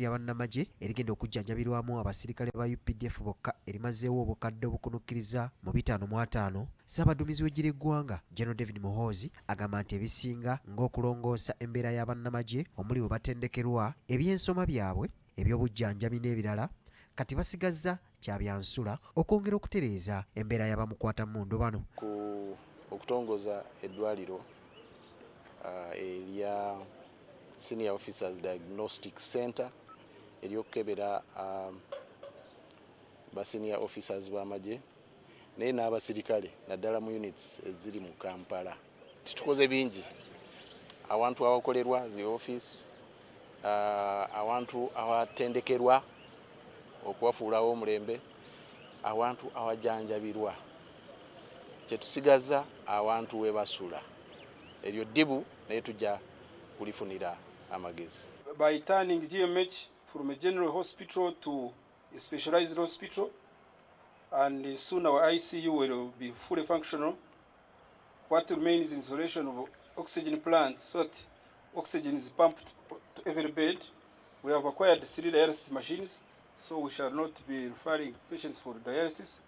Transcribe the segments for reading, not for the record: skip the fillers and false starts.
lya bannamagye erigenda okujjanjabirwamu abasirikale ba UPDF bokka erimazeewo obukadde obukunukkiriza mu 505. Ssaabaduumizi w'eggwanga General David Muhoozi agamba nti ebisinga ng'okulongoosa embeera y'abannamagye omuli bwe batendekerwa, ebyensoma byabwe, eby'obujjanjabi n'ebirala, kati basigazza kyabyansula okwongera okutereeza embeera y'abamukwatamundu bano. Okutongoza eddwaliro erya Senior Officers Diagnostic Center eryokukebera ba senior officers b'amagye naye n'abasirikale naddala mu units eziri mu Kampala. Tukoze bingi awantu awakolerwa zi office, awantu awatendekerwa okuwafuulawo omulembe, awantu awajjanjabirwa, kyetusigaza awantu we basula. Eryo ddibu naye tujja kulifunira amagezi. By turning GMH from a general hospital to a specialized hospital, and soon our ICU will be fully functional. What remains is installation of oxygen plants so that oxygen is pumped to every bed. We have acquired 3 dialysis machines, so we shall not be referring patients for dialysis.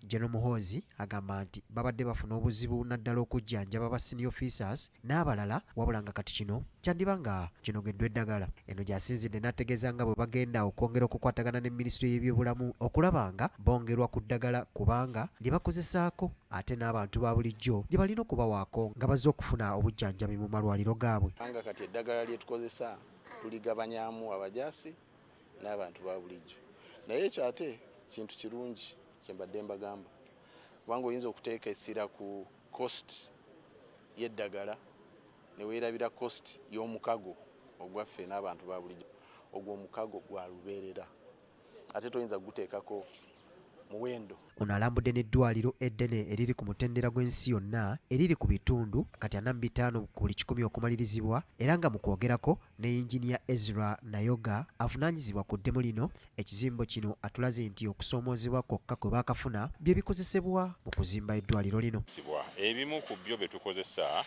General Muhoozi agamba nti babadde bafuna obuzibu naddala okujjanjaba ba senior officers n'abalala, wabula nga kati kino kyandiba nga kinogeddwa eddagala. Eno gy'asinzidde n'ategeeza nga bwe bagenda okwongera okukwatagana ne Minisitule y'ebyobulamu okulaba nga bongerwa ku ddagala kubanga lye bakozesaako ate n'abantu ba bulijjo lye balina okubawaako nga bazze okufuna obujjanjabi mu malwaliro gaabwe. Anga kati eddagala lye tukozesa tuligabanyaamu abajaasi n'abantu ba bulijjo. Naye ekyo ate kintu kirungi kyembadde mbagamba, kubanga oyinza okuteeka essira ku cost y'eddagala ne weerabira cost y'omukago ogwaffe n'abantu ba bulijjo. Ogwo omukago gwa lubeerera ate toyinza guteekako muwendo. Ono alambudde n'eddwaliro eddene eriri ku mutendera gw'ensi yonna eriri ku bitundu kati 45 ku buli 100 okumalirizibwa, era nga mu kwogerako ne Engineer Ezra Nayoga avunaanyizibwa ku ddemu lino. Ekizimbo kino atulaze nti okusoomoozebwa kwokka kwe baakafuna bye bikozesebwa mu kuzimba eddwaliro lino. Ebimu ku byo bye tukozesa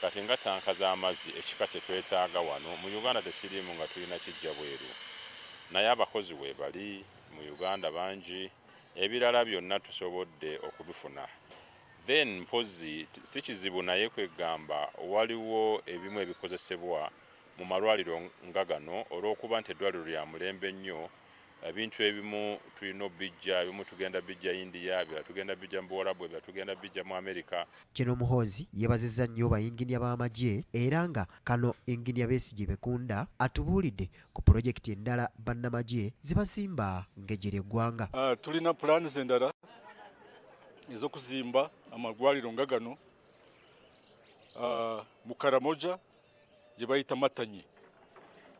kati nga tanka z'amazzi ekika kye twetaaga wano mu Uganda tekirimu nga tulina kijja bweru, naye abakozi we bali mu Uganda bangi, ebirala byonna tusobodde okubifuna. Then mpozi si kizibu naye kwegamba waliwo ebimu ebikozesebwa mu malwaliro nga gano olw'okuba nti eddwaliro lya mulembe nnyo. Ebintu ebimu tulina bijja, ebimu tugenda bijja India, ebirala tugenda bijja mu Buwarabu, ebirala tugenda bijja mu Amerika. General Muhoozi yeebazizza nnyo bayinginiya b'amagye era nga kano Engineer Besigye Bekunda atubuulidde ku pulojekiti endala bannamagye zibazimba ng'ejjera eggwanga. Tulina plans endala ez'okuzimba amalwaliro nga gano mu Karamoja gye bayita Matanyi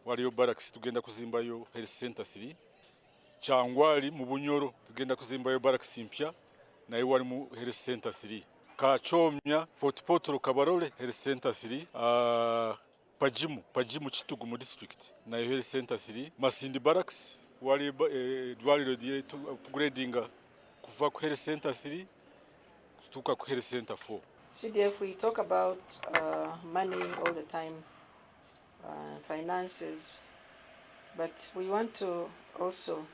waliyo barracks tugenda kuzimbayo health center 3. Kyangwali mu Bunyoro tugenda kuzimbayo barracks mpya naye wali mu health center 3. Kachomya Fort Portal Kabarole health center 3. Pajimu Kitugu mu district nayo health center 3. Masindi barracks wali dwaliro die upgrading kuva ku health center 3 tuka ku health center 4. CDF, we talk about money all the time, finances, but we want to also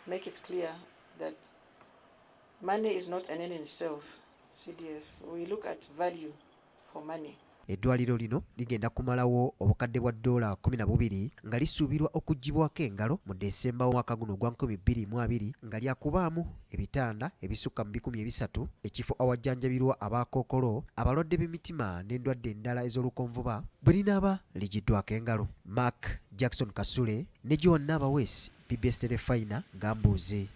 make it clear that money is not an end in itself. CDF, we look at value for money. Eddwaliro lino ligenda kumalawo obukadde bwa $12 nga lisuubirwa okuggyibwako engalo mu Desemba w'omwaka guno gwa 2020 nga lyakubaamu ebitanda ebisukka mu 300, ekifo awajjanjabirwa abakookolo, abalwadde b'emitima n'endwadde endala ez'olukonvuba bwe linaaba liggiddwako engalo. Mark Jackson Kasule ne John Nabawes, PBS Telefina, Gambuuze.